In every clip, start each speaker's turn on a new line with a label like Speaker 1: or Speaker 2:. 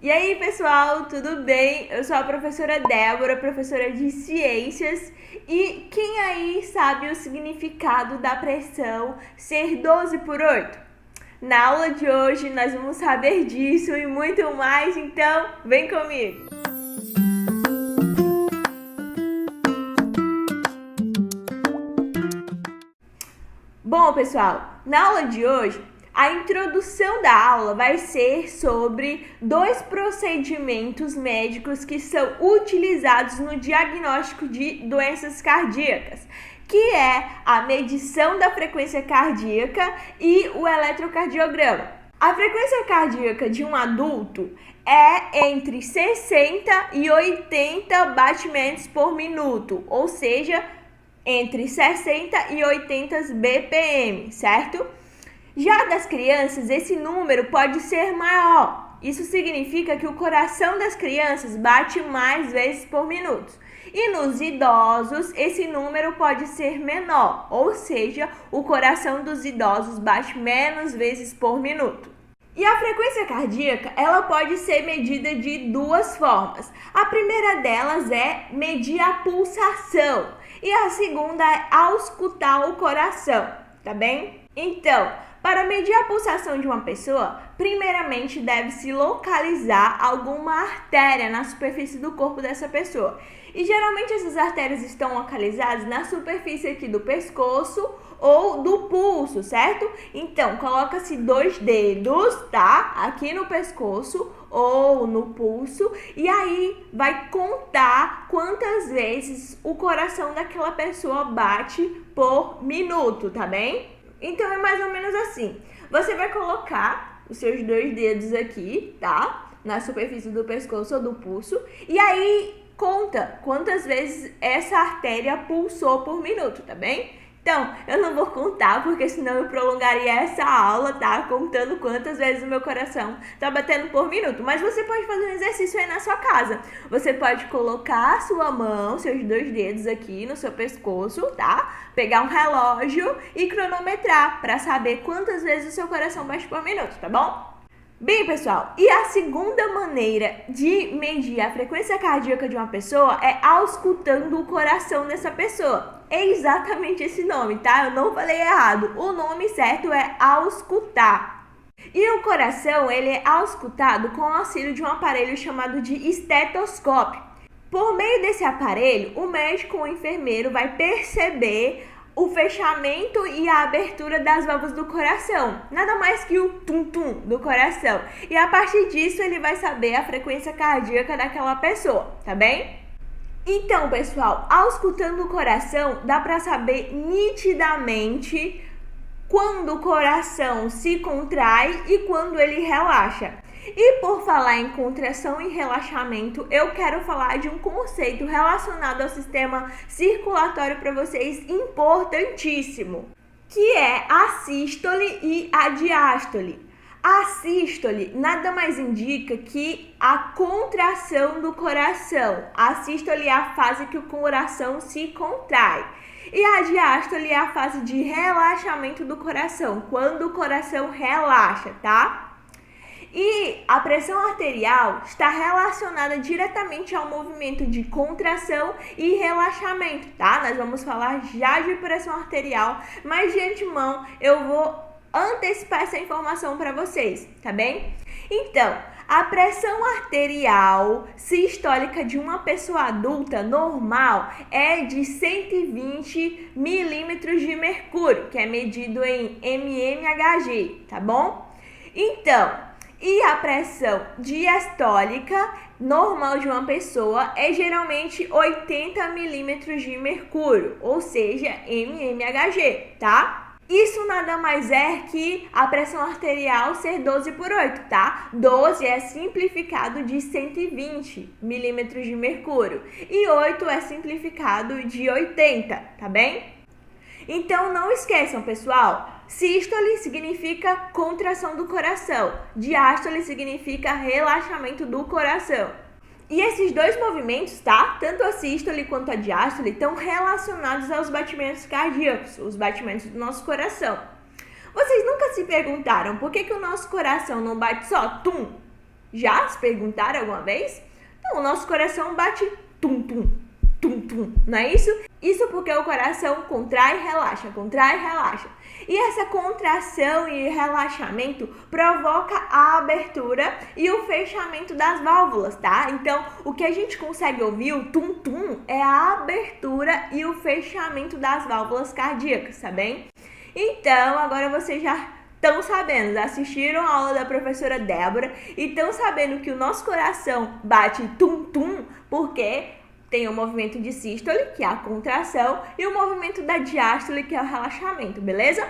Speaker 1: E aí, pessoal, tudo bem? Eu sou a professora Débora, professora de ciências. E quem aí sabe o significado da pressão ser 12 por 8? Na aula de hoje nós vamos saber disso e muito mais, então vem comigo! Bom, pessoal, na aula de hoje, a introdução da aula vai ser sobre dois procedimentos médicos que são utilizados no diagnóstico de doenças cardíacas, que é a medição da frequência cardíaca e o eletrocardiograma. A frequência cardíaca de um adulto é entre 60 e 80 batimentos por minuto, ou seja, entre 60 e 80 BPM, certo? Já das crianças, esse número pode ser maior. Isso significa que o coração das crianças bate mais vezes por minuto. E nos idosos, esse número pode ser menor, ou seja, o coração dos idosos bate menos vezes por minuto. E a frequência cardíaca, ela pode ser medida de duas formas. A primeira delas é medir a pulsação e a segunda é auscultar o coração, tá bem? Então, para medir a pulsação de uma pessoa, primeiramente deve-se localizar alguma artéria na superfície do corpo dessa pessoa. E geralmente essas artérias estão localizadas na superfície aqui do pescoço ou do pulso, certo? Então, coloca-se 2 dedos, tá? Aqui no pescoço ou no pulso, e aí vai contar quantas vezes o coração daquela pessoa bate por minuto, tá bem? Então é mais ou menos assim. Você vai colocar os seus 2 dedos aqui, tá? Na superfície do pescoço ou do pulso, e aí conta quantas vezes essa artéria pulsou por minuto, tá bem? Então, eu não vou contar, porque senão eu prolongaria essa aula, tá? Contando quantas vezes o meu coração tá batendo por minuto. Mas você pode fazer um exercício aí na sua casa. Você pode colocar a sua mão, seus 2 dedos aqui no seu pescoço, tá? Pegar um relógio e cronometrar para saber quantas vezes o seu coração bate por minuto, tá bom? Bem, pessoal, e a segunda maneira de medir a frequência cardíaca de uma pessoa é auscultando o coração dessa pessoa. É exatamente esse nome, tá? Eu não falei errado. O nome certo é auscultar. E o coração, ele é auscultado com o auxílio de um aparelho chamado de estetoscópio. Por meio desse aparelho, o médico ou o enfermeiro vai perceber o fechamento e a abertura das válvulas do coração, nada mais que o tum-tum do coração. E a partir disso ele vai saber a frequência cardíaca daquela pessoa, tá bem? Então, pessoal, auscultando o coração, dá para saber nitidamente quando o coração se contrai e quando ele relaxa. E por falar em contração e relaxamento, eu quero falar de um conceito relacionado ao sistema circulatório para vocês importantíssimo, que é a sístole e a diástole. A sístole nada mais indica que a contração do coração. A sístole é a fase que o coração se contrai. E a diástole é a fase de relaxamento do coração, quando o coração relaxa, tá? E a pressão arterial está relacionada diretamente ao movimento de contração e relaxamento, tá? Nós vamos falar já de pressão arterial, mas de antemão eu vou antecipar essa informação para vocês, tá bem? Então, a pressão arterial sistólica de uma pessoa adulta normal é de 120 milímetros de mercúrio, que é medido em mmHg, tá bom? Então, e a pressão diastólica normal de uma pessoa é geralmente 80 milímetros de mercúrio, ou seja, mmHg, tá? Isso nada mais é que a pressão arterial ser 12 por 8, tá? 12 é simplificado de 120 milímetros de mercúrio e 8 é simplificado de 80, tá bem? Então não esqueçam, pessoal, sístole significa contração do coração, diástole significa relaxamento do coração. E esses dois movimentos, tá? Tanto a sístole quanto a diástole estão relacionados aos batimentos cardíacos, os batimentos do nosso coração. Vocês nunca se perguntaram por que o nosso coração não bate só tum Já se perguntaram alguma vez? Então, o nosso coração bate tum-tum, tum-tum, não é isso? Isso porque o coração contrai e relaxa, contrai e relaxa. E essa contração e relaxamento provoca a abertura e o fechamento das válvulas, tá? Então, o que a gente consegue ouvir, o tum-tum, é a abertura e o fechamento das válvulas cardíacas, tá bem? Então, agora vocês já estão sabendo, assistiram a aula da professora Débora e estão sabendo que o nosso coração bate tum-tum porque tem o movimento de sístole, que é a contração, e o movimento da diástole, que é o relaxamento, beleza?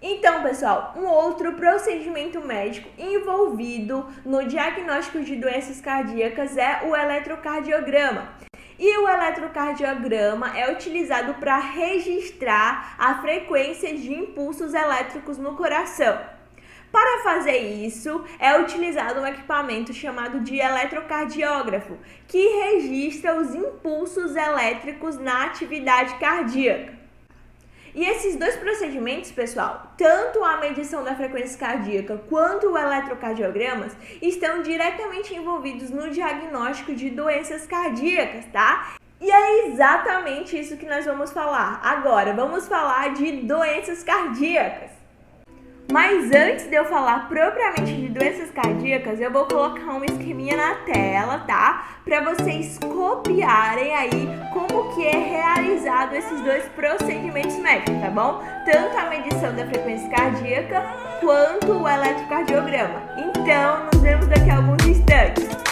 Speaker 1: Então, pessoal, um outro procedimento médico envolvido no diagnóstico de doenças cardíacas é o eletrocardiograma. E o eletrocardiograma é utilizado para registrar a frequência de impulsos elétricos no coração. Para fazer isso, é utilizado um equipamento chamado de eletrocardiógrafo, que registra os impulsos elétricos na atividade cardíaca. E esses dois procedimentos, pessoal, tanto a medição da frequência cardíaca quanto o eletrocardiogramas, estão diretamente envolvidos no diagnóstico de doenças cardíacas, tá? E é exatamente isso que nós vamos falar. Agora, vamos falar de doenças cardíacas. Mas antes de eu falar propriamente de doenças cardíacas, eu vou colocar um esqueminha na tela, tá? Para vocês copiarem aí como que é realizado esses dois procedimentos médicos, tá bom? Tanto a medição da frequência cardíaca quanto o eletrocardiograma. Então, nos vemos daqui a alguns instantes.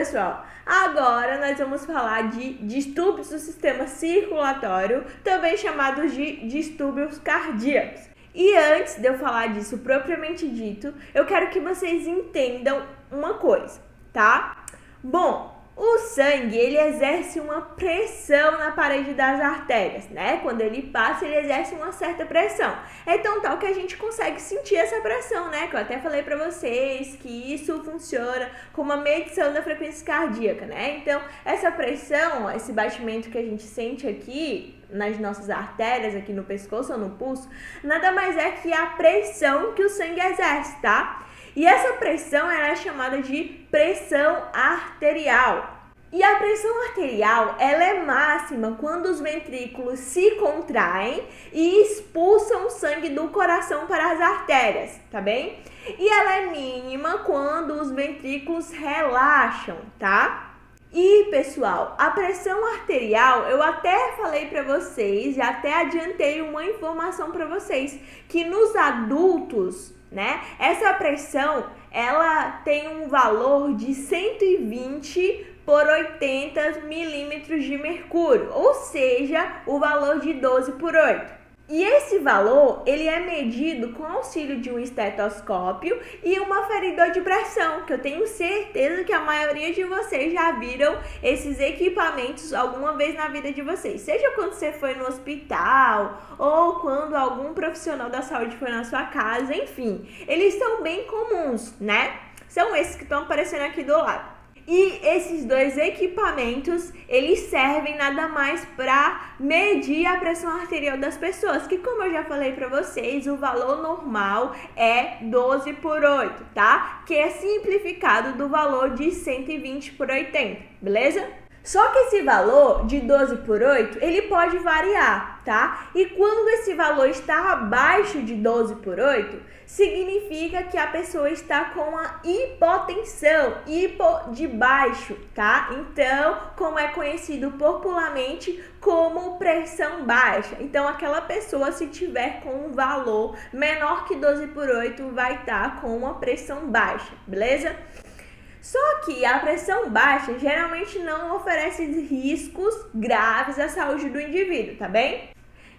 Speaker 1: pessoal, agora nós vamos falar de distúrbios do sistema circulatório, também chamados de distúrbios cardíacos. E antes de eu falar disso propriamente dito, eu quero que vocês entendam uma coisa, tá? Bom, o sangue, ele exerce uma pressão na parede das artérias, né? Quando ele passa, ele exerce uma certa pressão. Então, tal que a gente consegue sentir essa pressão, né? Que eu até falei pra vocês que isso funciona como uma medição da frequência cardíaca, né? Então, essa pressão, esse batimento que a gente sente aqui nas nossas artérias, aqui no pescoço ou no pulso, nada mais é que a pressão que o sangue exerce, tá? E essa pressão ela é chamada de pressão arterial. E a pressão arterial ela é máxima quando os ventrículos se contraem e expulsam o sangue do coração para as artérias, tá bem? E ela é mínima quando os ventrículos relaxam, tá? E, pessoal, a pressão arterial, eu até falei para vocês, já até adiantei uma informação para vocês, que nos adultos, né, essa pressão, ela tem um valor de 120 por 80 milímetros de mercúrio, ou seja, o valor de 12 por 8. E esse valor, ele é medido com auxílio de um estetoscópio e um aferidor de pressão, que eu tenho certeza que a maioria de vocês já viram esses equipamentos alguma vez na vida de vocês. Seja quando você foi no hospital ou quando algum profissional da saúde foi na sua casa, enfim. Eles são bem comuns, né? São esses que estão aparecendo aqui do lado. E esses dois equipamentos, eles servem nada mais para medir a pressão arterial das pessoas, que como eu já falei para vocês, o valor normal é 12 por 8, tá? Que é simplificado do valor de 120 por 80, beleza? Só que esse valor de 12 por 8, ele pode variar, tá? E quando esse valor está abaixo de 12 por 8, significa que a pessoa está com a hipotensão, hipo de baixo, tá? Então, como é conhecido popularmente como pressão baixa. Então, aquela pessoa, se tiver com um valor menor que 12 por 8, vai estar com uma pressão baixa, beleza? Só que a pressão baixa geralmente não oferece riscos graves à saúde do indivíduo, tá bem?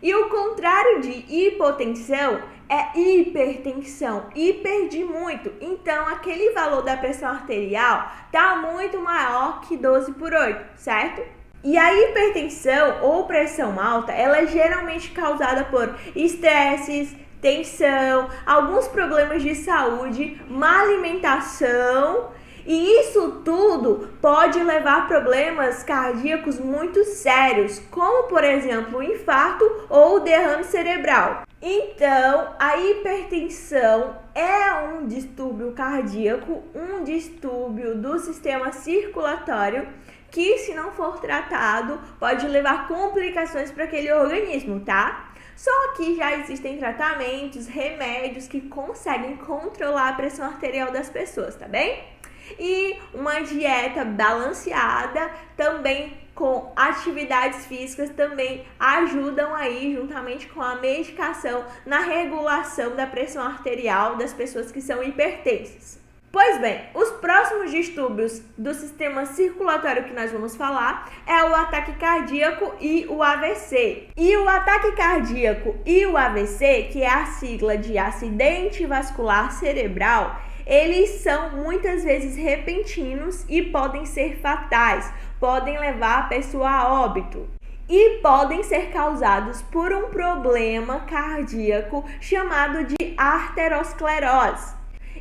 Speaker 1: E o contrário de hipotensão é hipertensão, hiper de muito. Então, aquele valor da pressão arterial tá muito maior que 12 por 8, certo? E a hipertensão ou pressão alta, ela é geralmente causada por estresses, tensão, alguns problemas de saúde, má alimentação. E isso tudo pode levar a problemas cardíacos muito sérios, como por exemplo o infarto ou o derrame cerebral. Então, a hipertensão é um distúrbio cardíaco, um distúrbio do sistema circulatório que, se não for tratado, pode levar complicações para aquele organismo, tá? Só que já existem tratamentos, remédios que conseguem controlar a pressão arterial das pessoas, tá bem? E uma dieta balanceada também com atividades físicas também ajudam aí, juntamente com a medicação, na regulação da pressão arterial das pessoas que são hipertensas. Pois bem, os próximos distúrbios do sistema circulatório que nós vamos falar é o ataque cardíaco e o AVC. E o ataque cardíaco e o AVC, que é a sigla de acidente vascular cerebral, eles são muitas vezes repentinos e podem ser fatais, podem levar a pessoa a óbito e podem ser causados por um problema cardíaco chamado de arteriosclerose.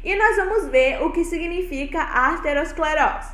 Speaker 1: E nós vamos ver o que significa arteriosclerose.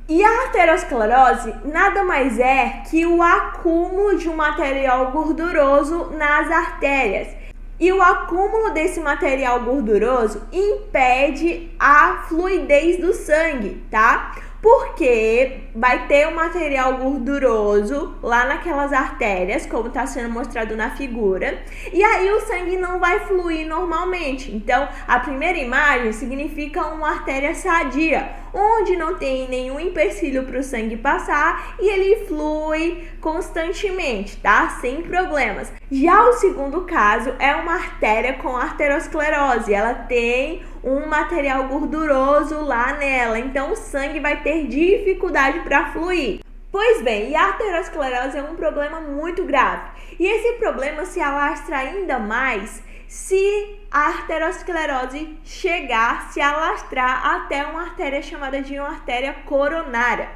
Speaker 1: E a arteriosclerose nada mais é que o acúmulo de um material gorduroso nas artérias. E o acúmulo desse material gorduroso impede a fluidez do sangue, tá? Porque vai ter um material gorduroso lá naquelas artérias, como está sendo mostrado na figura, e aí o sangue não vai fluir normalmente. Então, a primeira imagem significa uma artéria sadia, onde não tem nenhum empecilho para o sangue passar e ele flui constantemente, tá? Sem problemas. Já o segundo caso é uma artéria com arteriosclerose. Ela tem um material gorduroso lá nela, então o sangue vai ter dificuldade para fluir. Pois bem, e a arteriosclerose é um problema muito grave. E esse problema se alastra ainda mais se a arteriosclerose chegar a se alastrar até uma artéria chamada de uma artéria coronária.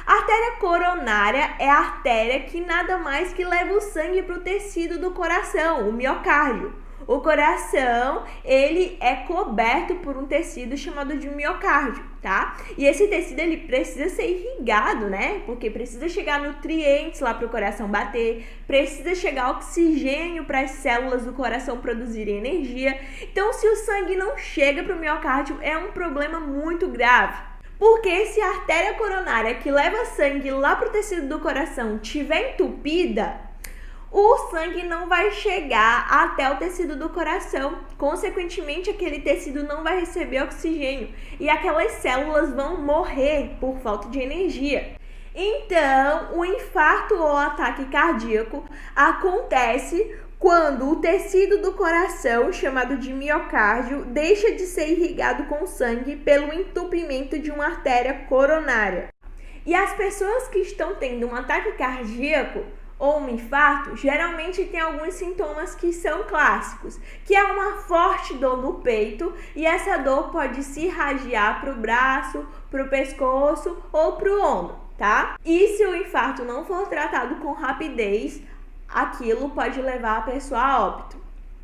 Speaker 1: A artéria coronária é a artéria que nada mais que leva o sangue para o tecido do coração, o miocárdio. O coração, ele é coberto por um tecido chamado de miocárdio, tá? E esse tecido, ele precisa ser irrigado, né? Porque precisa chegar nutrientes lá para o coração bater, precisa chegar oxigênio para as células do coração produzirem energia. Então, se o sangue não chega para o miocárdio, é um problema muito grave. Porque se a artéria coronária que leva sangue lá para o tecido do coração estiver entupida, o sangue não vai chegar até o tecido do coração. Consequentemente, aquele tecido não vai receber oxigênio e aquelas células vão morrer por falta de energia. Então, o infarto ou ataque cardíaco acontece quando o tecido do coração, chamado de miocárdio, deixa de ser irrigado com sangue pelo entupimento de uma artéria coronária. E as pessoas que estão tendo um ataque cardíaco ou um infarto, geralmente tem alguns sintomas que são clássicos, que é uma forte dor no peito, e essa dor pode se irradiar para o braço, para o pescoço ou para o ombro, tá? E se o infarto não for tratado com rapidez, aquilo pode levar a pessoa a óbito.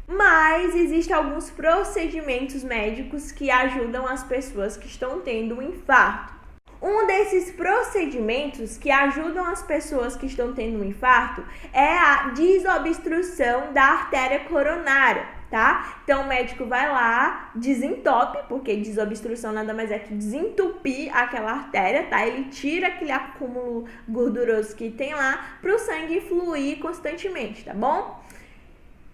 Speaker 1: Mas existem alguns procedimentos médicos que ajudam as pessoas que estão tendo um infarto. Um desses procedimentos que ajudam as pessoas que estão tendo um infarto é a desobstrução da artéria coronária, tá? Então o médico vai lá, desentope, porque desobstrução nada mais é que desentupir aquela artéria, tá? Ele tira aquele acúmulo gorduroso que tem lá para o sangue fluir constantemente, tá bom?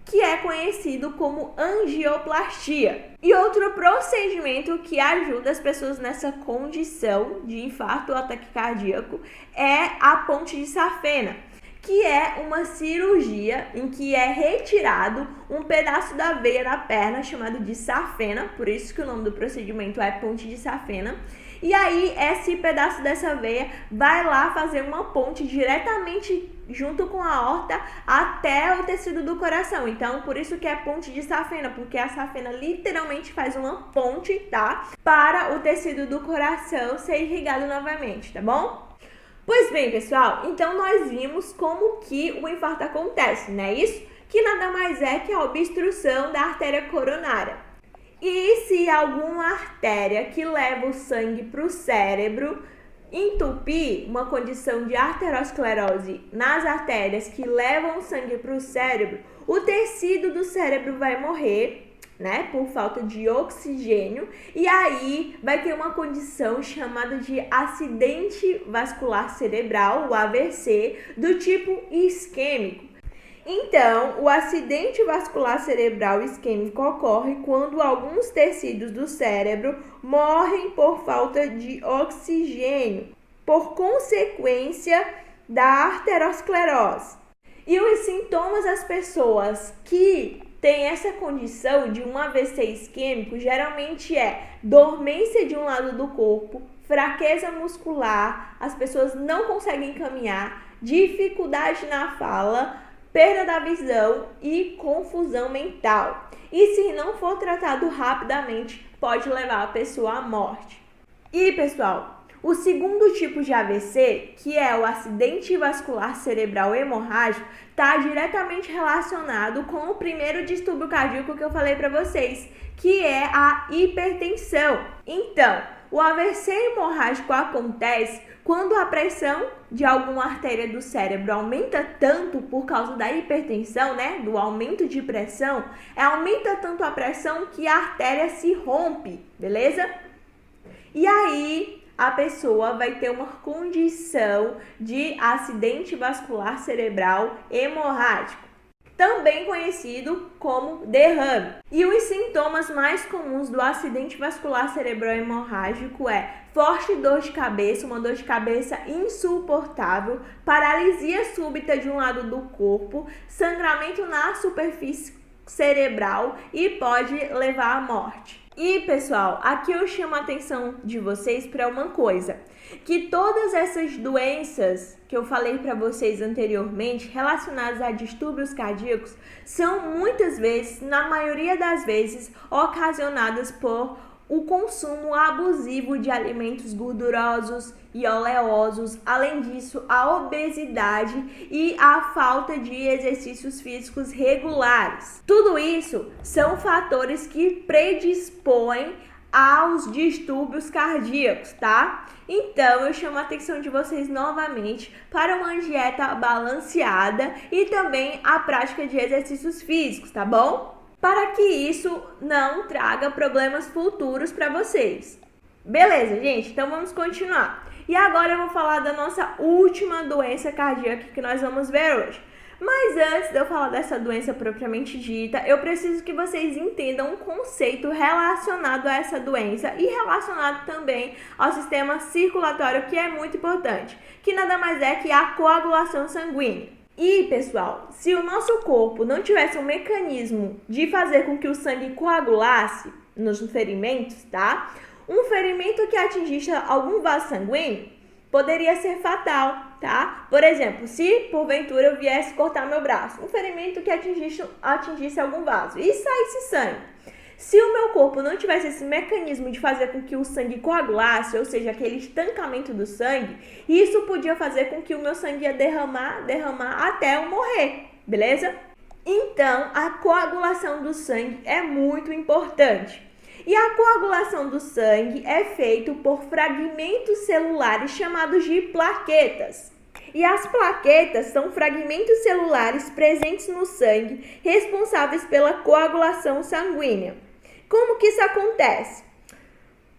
Speaker 1: Que é conhecido como angioplastia. E outro procedimento que ajuda as pessoas nessa condição de infarto ou ataque cardíaco é a ponte de safena, que é uma cirurgia em que é retirado um pedaço da veia da perna chamado de safena, por isso que o nome do procedimento é ponte de safena. E aí, esse pedaço dessa veia vai lá fazer uma ponte diretamente junto com a aorta até o tecido do coração. Então, por isso que é ponte de safena, porque a safena literalmente faz uma ponte, tá? Para o tecido do coração ser irrigado novamente, tá bom? Pois bem, pessoal, então nós vimos como que o infarto acontece, não é isso? Que nada mais é que a obstrução da artéria coronária. E se alguma artéria que leva o sangue para o cérebro entupir, uma condição de arteriosclerose nas artérias que levam o sangue para o cérebro, o tecido do cérebro vai morrer, né, por falta de oxigênio, e aí vai ter uma condição chamada de acidente vascular cerebral, o AVC, do tipo isquêmico. Então, o acidente vascular cerebral isquêmico ocorre quando alguns tecidos do cérebro morrem por falta de oxigênio, por consequência da arteriosclerose. E os sintomas das pessoas que têm essa condição de um AVC isquêmico geralmente é dormência de um lado do corpo, fraqueza muscular, as pessoas não conseguem caminhar, dificuldade na fala, perda da visão e confusão mental. E se não for tratado rapidamente, pode levar a pessoa à morte. E, pessoal, o segundo tipo de AVC, que é o acidente vascular cerebral hemorrágico, está diretamente relacionado com o primeiro distúrbio cardíaco que eu falei para vocês, que é a hipertensão. Então, o AVC hemorrágico acontece quando a pressão de alguma artéria do cérebro aumenta tanto por causa da hipertensão, né, do aumento de pressão, aumenta tanto a pressão que a artéria se rompe, beleza? E aí a pessoa vai ter uma condição de acidente vascular cerebral hemorrágico. também conhecido como derrame. E os sintomas mais comuns do acidente vascular cerebral hemorrágico é forte dor de cabeça, uma dor de cabeça insuportável, paralisia súbita de um lado do corpo, sangramento na superfície cerebral e pode levar à morte. E pessoal, aqui eu chamo a atenção de vocês para uma coisa, que todas essas doenças que eu falei para vocês anteriormente, relacionadas a distúrbios cardíacos, são muitas vezes, na maioria das vezes, ocasionadas por o consumo abusivo de alimentos gordurosos e oleosos, além disso, a obesidade e a falta de exercícios físicos regulares. Tudo isso são fatores que predispõem aos distúrbios cardíacos, tá? Então, eu chamo a atenção de vocês novamente para uma dieta balanceada e também a prática de exercícios físicos, tá bom? Para que isso não traga problemas futuros para vocês. Beleza, gente? Então vamos continuar. E agora eu vou falar da nossa última doença cardíaca que nós vamos ver hoje. Mas antes de eu falar dessa doença propriamente dita, eu preciso que vocês entendam um conceito relacionado a essa doença e relacionado também ao sistema circulatório, que é muito importante, que nada mais é que a coagulação sanguínea. E, pessoal, se o nosso corpo não tivesse um mecanismo de fazer com que o sangue coagulasse nos ferimentos, tá? Um ferimento que atingisse algum vaso sanguíneo poderia ser fatal, tá? Por exemplo, se porventura eu viesse cortar meu braço, um ferimento que atingisse algum vaso e saísse sangue. Se o meu corpo não tivesse esse mecanismo de fazer com que o sangue coagulasse, ou seja, aquele estancamento do sangue, isso podia fazer com que o meu sangue ia derramar até eu morrer, beleza? Então, a coagulação do sangue é muito importante. E a coagulação do sangue é feita por fragmentos celulares chamados de plaquetas. E as plaquetas são fragmentos celulares presentes no sangue responsáveis pela coagulação sanguínea. Como que isso acontece?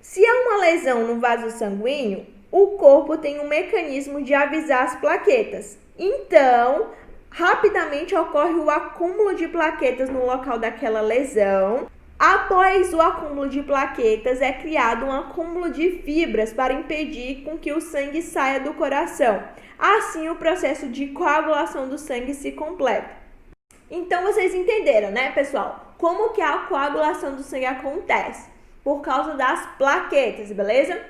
Speaker 1: Se há uma lesão no vaso sanguíneo, o corpo tem um mecanismo de avisar as plaquetas. Então, rapidamente ocorre o acúmulo de plaquetas no local daquela lesão. Após o acúmulo de plaquetas, é criado um acúmulo de fibras para impedir com que o sangue saia do coração. Assim, o processo de coagulação do sangue se completa. Então, vocês entenderam, né, pessoal? Como que a coagulação do sangue acontece? Por causa das plaquetas, beleza?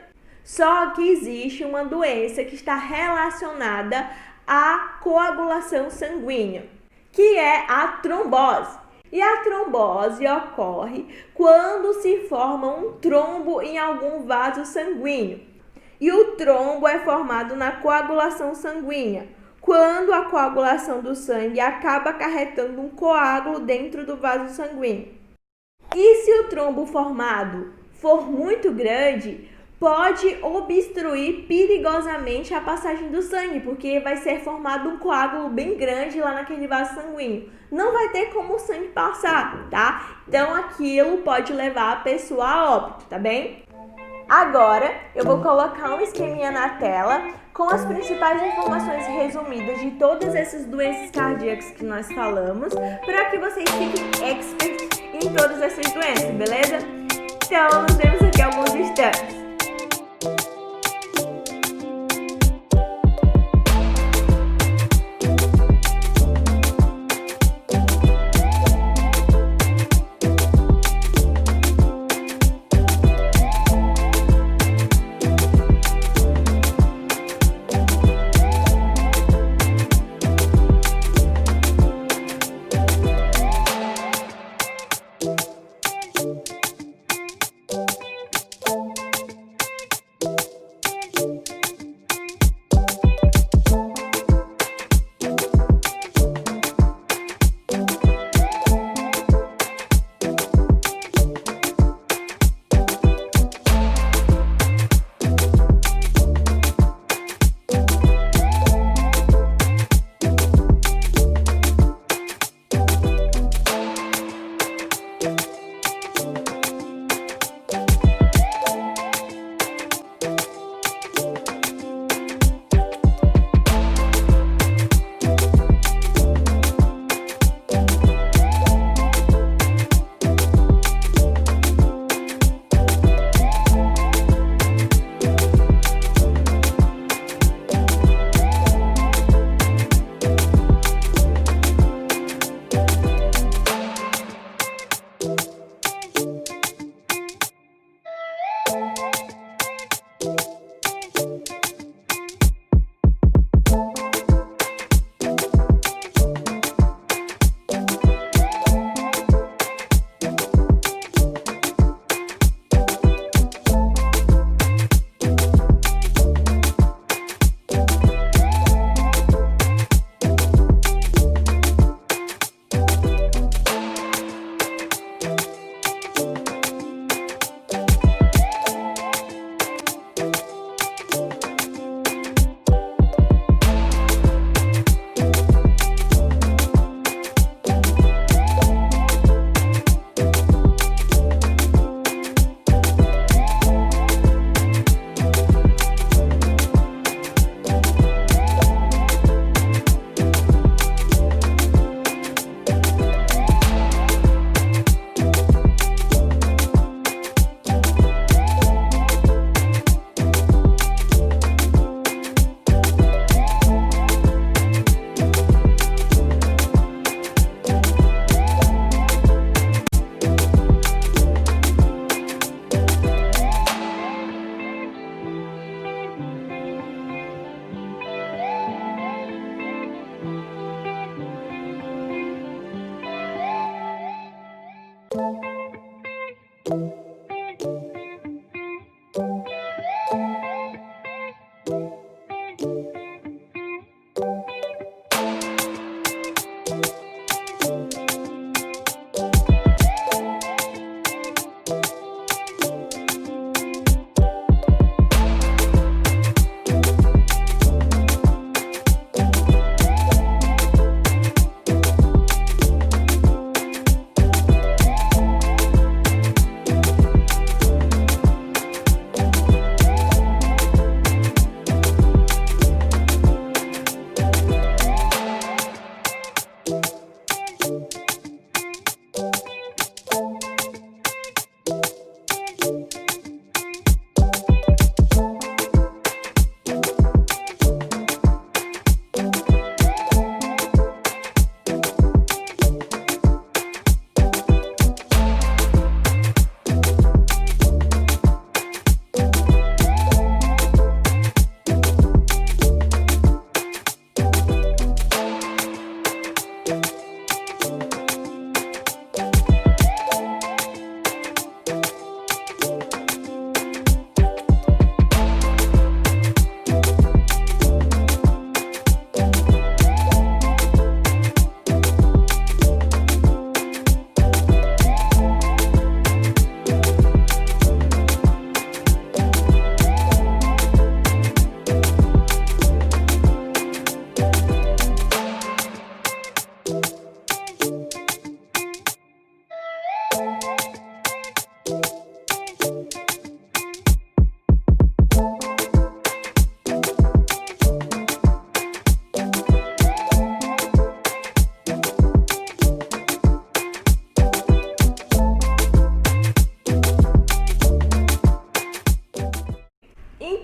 Speaker 1: Só que existe uma doença que está relacionada à coagulação sanguínea, que é a trombose. E a trombose ocorre quando se forma um trombo em algum vaso sanguíneo. E o trombo é formado na coagulação sanguínea, quando a coagulação do sangue acaba acarretando um coágulo dentro do vaso sanguíneo. E se o trombo formado for muito grande, pode obstruir perigosamente a passagem do sangue, porque vai ser formado um coágulo bem grande lá naquele vaso sanguíneo. Não vai ter como o sangue passar, tá? Então aquilo pode levar a pessoa a óbito, tá bem? Agora eu vou colocar um esqueminha na tela com as principais informações resumidas de todas essas doenças cardíacas que nós falamos, para que vocês fiquem experts em todas essas doenças, beleza? Então, nos vemos aqui alguns instantes.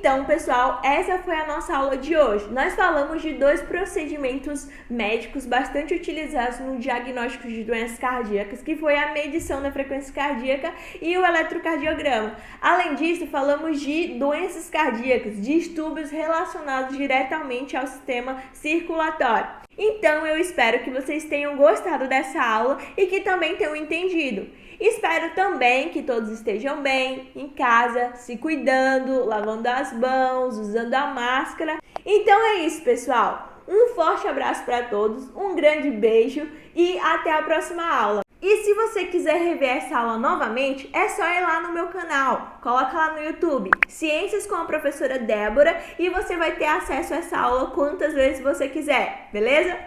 Speaker 1: Então, pessoal, essa foi a nossa aula de hoje. Nós falamos de dois procedimentos médicos bastante utilizados no diagnóstico de doenças cardíacas, que foi a medição da frequência cardíaca e o eletrocardiograma. Além disso, falamos de doenças cardíacas, distúrbios relacionados diretamente ao sistema circulatório. Então, eu espero que vocês tenham gostado dessa aula e que também tenham entendido. Espero também que todos estejam bem, em casa, se cuidando, lavando as mãos, usando a máscara. Então é isso, pessoal. Um forte abraço para todos, um grande beijo e até a próxima aula. E se você quiser rever essa aula novamente, é só ir lá no meu canal. Coloca lá no YouTube, Ciências com a Professora Débora, e você vai ter acesso a essa aula quantas vezes você quiser, beleza?